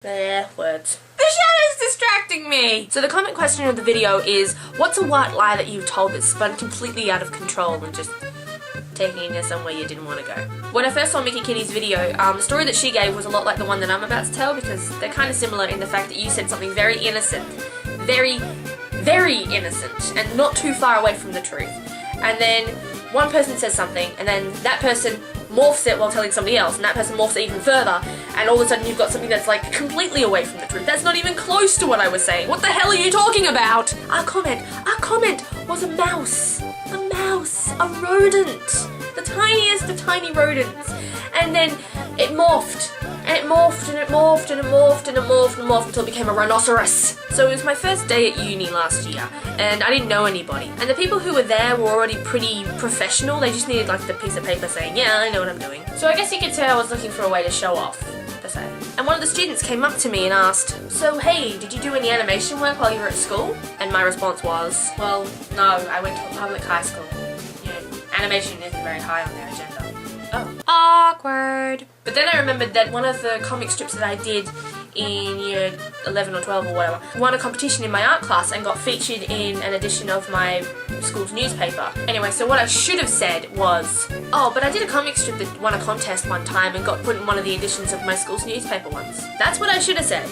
Words. The shadow's distracting me! So the comment question of the video is, what's a white lie that you've told that's spun completely out of control and just taking you somewhere you didn't want to go? When I first saw Meekakitty's video, the story that she gave was a lot like the one that I'm about to tell, because they're kind of similar in the fact that you said something very innocent. Very, very innocent, and not too far away from the truth. And then one person says something, and then that person morphs it while telling somebody else, and that person morphs it even further, and all of a sudden you've got something that's like completely away from the truth. That's not even close to what I was saying. What the hell are you talking about? Our comment was a mouse. A mouse. A rodent. The tiniest of tiny rodents. And then it morphed. And it morphed, and it morphed, and it morphed, and it morphed, and morphed until it became a rhinoceros. So it was my first day at uni last year, and I didn't know anybody. And the people who were there were already pretty professional. They just needed like the piece of paper saying, yeah, I know what I'm doing. So I guess you could say I was looking for a way to show off, per se. And one of the students came up to me and asked, so hey, did you do any animation work while you were at school? And my response was, well, no, I went to a public high school. Yeah, animation isn't very high on their agenda. Oh. Awkward. But then I remembered that one of the comic strips that I did in year 11 or 12 or whatever won a competition in my art class and got featured in an edition of my school's newspaper. Anyway, so what I should have said was, oh, but I did a comic strip that won a contest one time and got put in one of the editions of my school's newspaper once. That's what I should have said.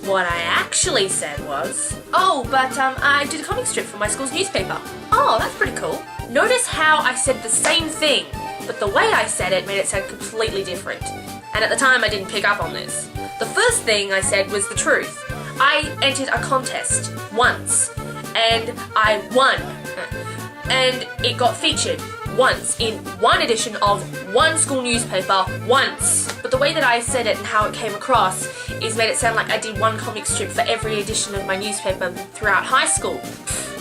What I actually said was, oh, but I did a comic strip for my school's newspaper. Oh, that's pretty cool. Notice how I said the same thing, but the way I said it made it sound completely different. And at the time I didn't pick up on this. The first thing I said was the truth. I entered a contest once, and I won. And it got featured once in one edition of one school newspaper once. But the way that I said it and how it came across is made it sound like I did one comic strip for every edition of my newspaper throughout high school.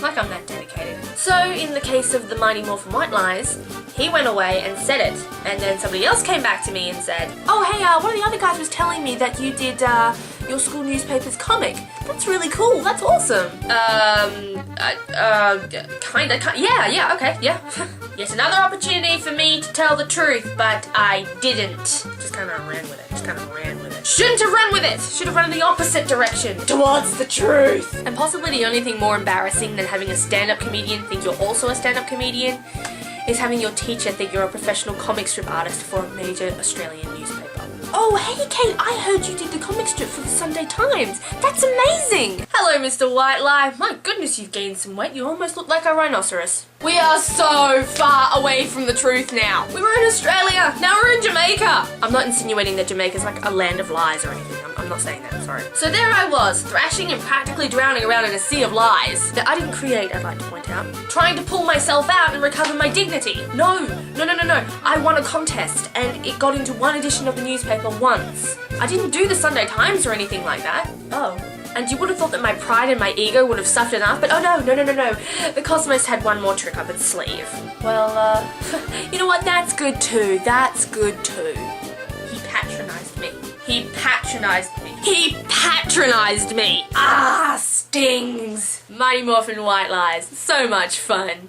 Like I'm that dedicated. So in the case of the Mighty Morphin White Lies, he went away and said it, and then somebody else came back to me and said, oh hey, one of the other guys was telling me that you did your school newspaper's comic. That's really cool, that's awesome. Kinda, yeah, okay, yeah. Yet another opportunity for me to tell the truth, but I didn't. Just kinda ran with it. Shouldn't have run with it! Should have run in the opposite direction, towards the truth! And possibly the only thing more embarrassing than having a stand-up comedian think you're also a stand-up comedian is having your teacher think you're a professional comic strip artist for a major Australian newspaper. Oh, hey Kate, I heard you did the comic strip for the Sunday Times. That's amazing! Hello, Mr. White Lie. My goodness, you've gained some weight. You almost look like a rhinoceros. We are so far away from the truth now. We were in Australia, now we're in Jamaica. I'm not insinuating that Jamaica's like a land of lies or anything. I'm not saying that, sorry. So there I was, thrashing and practically drowning around in a sea of lies that I didn't create, I'd like to point out. Trying to pull myself out and recover my dignity. No. I won a contest and it got into one edition of the newspaper once. I didn't do the Sunday Times or anything like that. Oh. And you would have thought that my pride and my ego would have suffered enough, but oh no. The Cosmos had one more trick up its sleeve. Well, you know what, that's good too. He patronized me. Ah, stings. Mighty Morphin White Lies. So much fun.